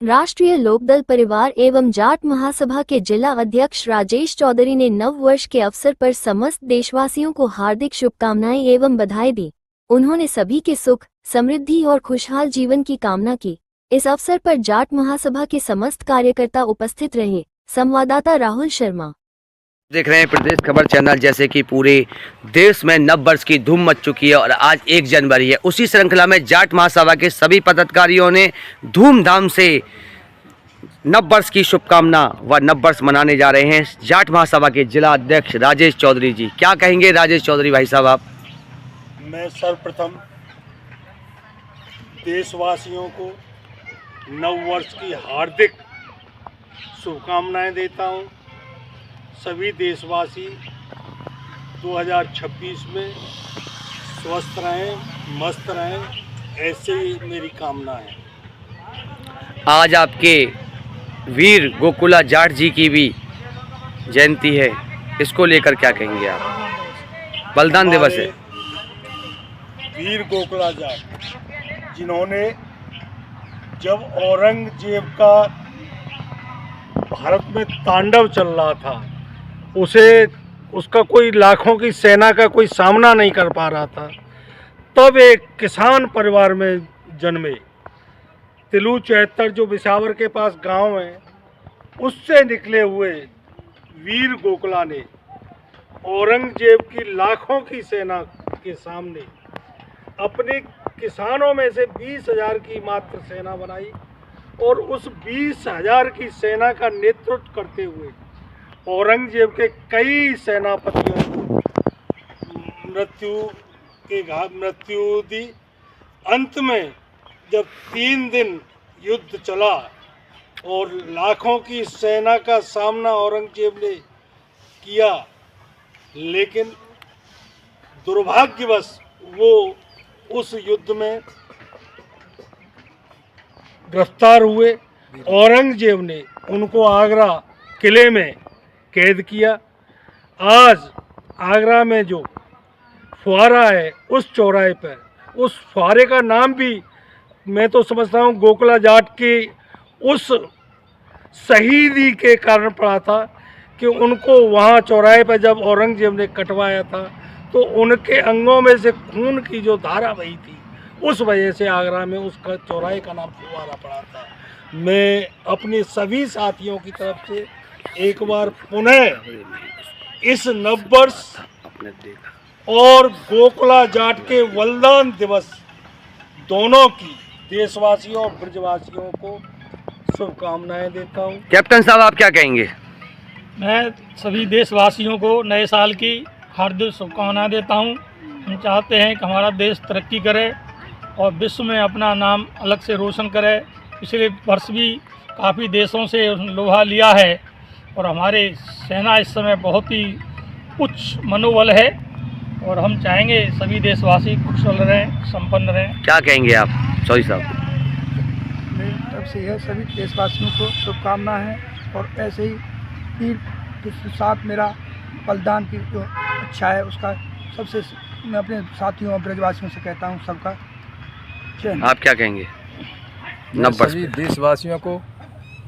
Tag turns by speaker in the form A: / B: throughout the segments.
A: राष्ट्रीय लोकदल परिवार एवं जाट महासभा के जिला अध्यक्ष राजेश चौधरी ने नव वर्ष के अवसर पर समस्त देशवासियों को हार्दिक शुभकामनाएं एवं बधाई दी। उन्होंने सभी के सुख, समृद्धि और खुशहाल जीवन की कामना की। इस अवसर पर जाट महासभा के समस्त कार्यकर्ता उपस्थित रहे। संवाददाता राहुल शर्मा
B: देख रहे हैं प्रदेश खबर चैनल। जैसे कि पूरे देश में नव वर्ष की धूम मच चुकी है और आज 1 जनवरी है। उसी श्रृंखला में जाट महासभा के सभी पदाधिकारियों ने धूमधाम से नव वर्ष की शुभकामना व नव वर्ष मनाने जा रहे हैं। जाट महासभा के जिला अध्यक्ष राजेश चौधरी जी, क्या कहेंगे राजेश चौधरी भाई साहब आप?
C: मैं सर्वप्रथम देशवासियों को नव वर्ष की हार्दिक शुभकामनाएं देता हूं। सभी देशवासी 2026 में स्वस्थ रहें, मस्त रहें, ऐसे ही मेरी कामना है।
B: आज आपके वीर गोकुला जाट जी की भी जयंती है, इसको लेकर क्या कहेंगे आप? बलिदान दिवस है।
C: वीर गोकुला जाट जिन्होंने जब औरंगजेब का भारत में तांडव चल रहा था, उसका कोई लाखों की सेना का कोई सामना नहीं कर पा रहा था, तब एक किसान परिवार में जन्मे। तिलू चैतर जो बिसावर के पास गांव है, उससे निकले हुए वीर गोकुला ने औरंगजेब की लाखों की सेना के सामने अपने किसानों में से 20,000 की मात्र सेना बनाई और उस 20,000 की सेना का नेतृत्व करते हुए औरंगजेब के कई सेनापतियों को मृत्यु दी। अंत में जब 3 दिन युद्ध चला और लाखों की सेना का सामना औरंगजेब ने किया, लेकिन दुर्भाग्यवश वो उस युद्ध में गिरफ्तार हुए। औरंगजेब ने उनको आगरा किले में कैद किया। आज आगरा में जो फुहारा है, उस चौराहे पर, उस फुहारे का नाम भी मैं तो समझता हूँ गोकुला जाट की उस शहीदी के कारण पड़ा था कि उनको वहाँ चौराहे पर जब औरंगजेब ने कटवाया था तो उनके अंगों में से खून की जो धारा बही थी, उस वजह से आगरा में उसका चौराहे का नाम फुहारा पड़ा था। मैं अपने सभी साथियों की तरफ से एक बार पुनः इस नववर्ष और गोकुला जाट के बलिदान दिवस दोनों की देशवासियों और ब्रजवासियों को शुभकामनाएं देता हूं।
B: कैप्टन साहब आप क्या कहेंगे?
D: मैं सभी देशवासियों को नए साल की हार्दिक शुभकामनाएं देता हूं। हम चाहते हैं कि हमारा देश तरक्की करे और विश्व में अपना नाम अलग से रोशन करे। पिछले वर्ष भी काफ़ी देशों से लोहा लिया है और हमारे सेना इस समय बहुत ही उच्च मनोबल है और हम चाहेंगे सभी देशवासी कुशल रहें, संपन्न रहें।
B: क्या कहेंगे आप चौधरी साहब?
E: मेरी तरफ से यह सभी देशवासियों को शुभकामना है और ऐसे ही वीर के साथ मेरा बलिदान की जो इच्छा है, उसका सबसे मैं अपने साथियों और ब्रजवासियों से कहता हूँ सबका जय।
B: आप क्या कहेंगे?
F: सभी देशवासियों को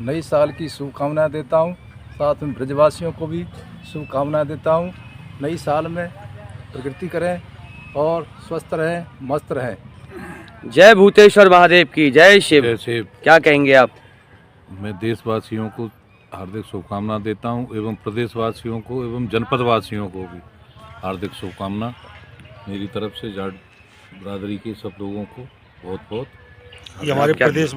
F: नई साल की शुभकामनाएं देता हूं, साथ में ब्रजवासियों को भी शुभकामनाएं देता हूं। नई साल में प्रगति करें और स्वस्थ रहें, मस्त रहें।
B: जय भूतेश्वर महादेव की जय शिव। क्या कहेंगे आप?
G: मैं देशवासियों को हार्दिक शुभकामना देता हूं एवं प्रदेशवासियों को एवं जनपदवासियों को भी हार्दिक शुभकामना मेरी तरफ से जाट बिरादरी के सब लोगों को बहुत बहुत।
C: ये हमारे प्रदेश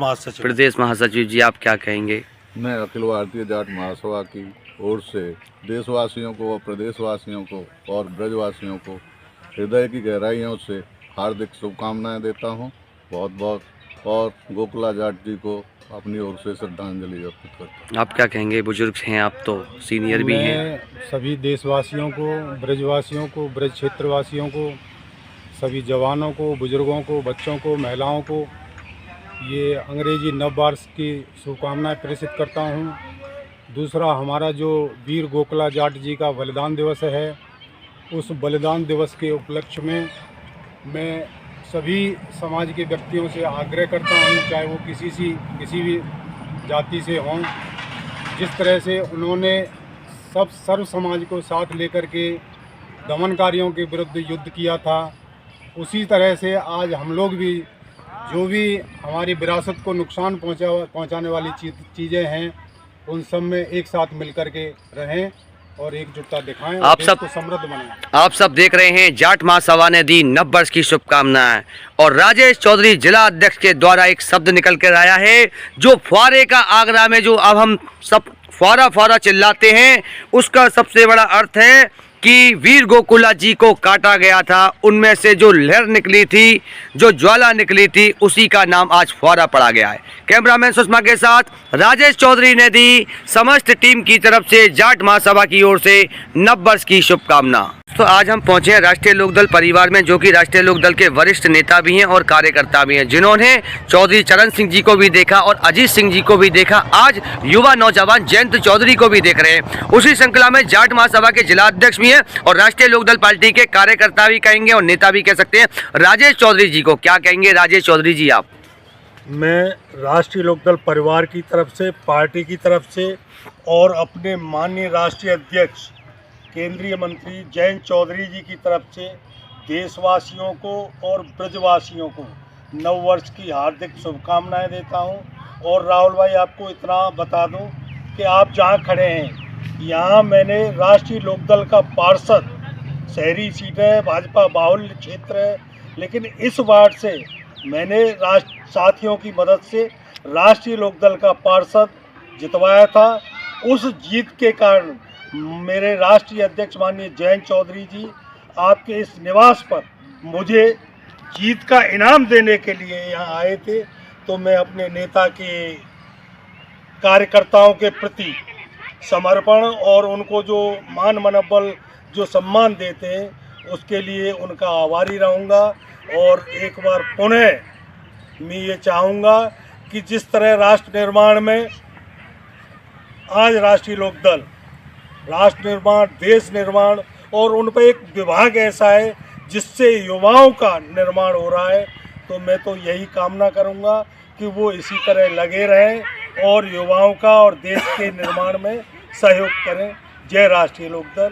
B: महासचिव जी, आप क्या कहेंगे?
H: मैं अखिल भारतीय जाट महासभा की ओर से देशवासियों को और प्रदेशवासियों को और ब्रजवासियों को हृदय की गहराइयों से हार्दिक शुभकामनाएं देता हूं बहुत बहुत, और गोकुला जाट जी को अपनी ओर से श्रद्धांजलि अर्पित करता हूं।
B: आप क्या कहेंगे? बुजुर्ग हैं आप, तो सीनियर भी हैं।
I: सभी देशवासियों को, ब्रजवासियों को, ब्रज क्षेत्रवासियों को, सभी जवानों को, बुजुर्गों को, बच्चों को, महिलाओं को ये अंग्रेजी नव वर्ष की शुभकामनाएं प्रेषित करता हूं। दूसरा, हमारा जो वीर गोकुला जाट जी का बलिदान दिवस है, उस बलिदान दिवस के उपलक्ष्य में मैं सभी समाज के व्यक्तियों से आग्रह करता हूं, चाहे वो किसी भी जाति से हों। जिस तरह से उन्होंने सब सर्व समाज को साथ लेकर के दमनकारियों के विरुद्ध युद्ध किया था, उसी तरह से आज हम लोग भी जो भी हमारी विरासत को नुकसान पहुंचाने वाली चीज़ें हैं उन सब में एक साथ मिलकर के रहें और एकजुटता दिखाएं और देश को समृद्ध बनाएं।
B: आप सब देख रहे हैं जाट महासभा ने दी नव वर्ष की शुभकामनाएं और राजेश चौधरी जिला अध्यक्ष के द्वारा एक शब्द निकल कर आया है जो फुहारे का आगरा में जो अब हम सब फुहारा फुहारा चिल्लाते हैं उसका सबसे बड़ा अर्थ है कि वीर गोकुला जी को काटा गया था, उनमें से जो लहर निकली थी, जो ज्वाला निकली थी, उसी का नाम आज फुहारा पड़ा गया है। कैमरामैन सुषमा के साथ राजेश चौधरी ने दी समस्त टीम की तरफ से जाट महासभा की ओर से नव वर्ष की शुभकामना। तो आज हम पहुंचे हैं राष्ट्रीय लोकदल परिवार में, जो कि राष्ट्रीय लोकदल के वरिष्ठ नेता भी हैं और कार्यकर्ता भी हैं, जिन्होंने चौधरी चरण सिंह जी को भी देखा और अजीत सिंह जी को भी देखा। आज युवा नौजवान जयंत चौधरी को भी देख रहे हैं। उसी श्रृंखला में जाट महासभा के जिला अध्यक्ष भी हैं और राष्ट्रीय लोकदल पार्टी के कार्यकर्ता भी कहेंगे और नेता भी कह सकते हैं। राजेश चौधरी जी को क्या कहेंगे? राजेश चौधरी जी, आप।
C: मैं राष्ट्रीय लोकदल परिवार की तरफ से, पार्टी की तरफ से और अपने माननीय राष्ट्रीय अध्यक्ष केंद्रीय मंत्री जयंत चौधरी जी की तरफ से देशवासियों को और ब्रजवासियों को नव वर्ष की हार्दिक शुभकामनाएं देता हूं। और राहुल भाई, आपको इतना बता दूं कि आप जहां खड़े हैं यहाँ मैंने राष्ट्रीय लोकदल का पार्षद, शहरी सीट है, भाजपा बाहुल्य क्षेत्र है, लेकिन इस वार्ड से मैंने साथियों की मदद से राष्ट्रीय लोकदल का पार्षद जितवाया था। उस जीत के कारण मेरे राष्ट्रीय अध्यक्ष माननीय जयंत चौधरी जी आपके इस निवास पर मुझे जीत का इनाम देने के लिए यहाँ आए थे। तो मैं अपने नेता के कार्यकर्ताओं के प्रति समर्पण और उनको जो मान मनोबल जो सम्मान देते हैं उसके लिए उनका आभारी रहूँगा। और एक बार पुनः मैं ये चाहूँगा कि जिस तरह राष्ट्र निर्माण में आज राष्ट्रीय लोकदल, राष्ट्र निर्माण, देश निर्माण और उन पर एक विभाग ऐसा है जिससे युवाओं का निर्माण हो रहा है, तो मैं तो यही कामना करूंगा कि वो इसी तरह लगे रहें और युवाओं का और देश के निर्माण में सहयोग करें। जय राष्ट्रीय लोकदल।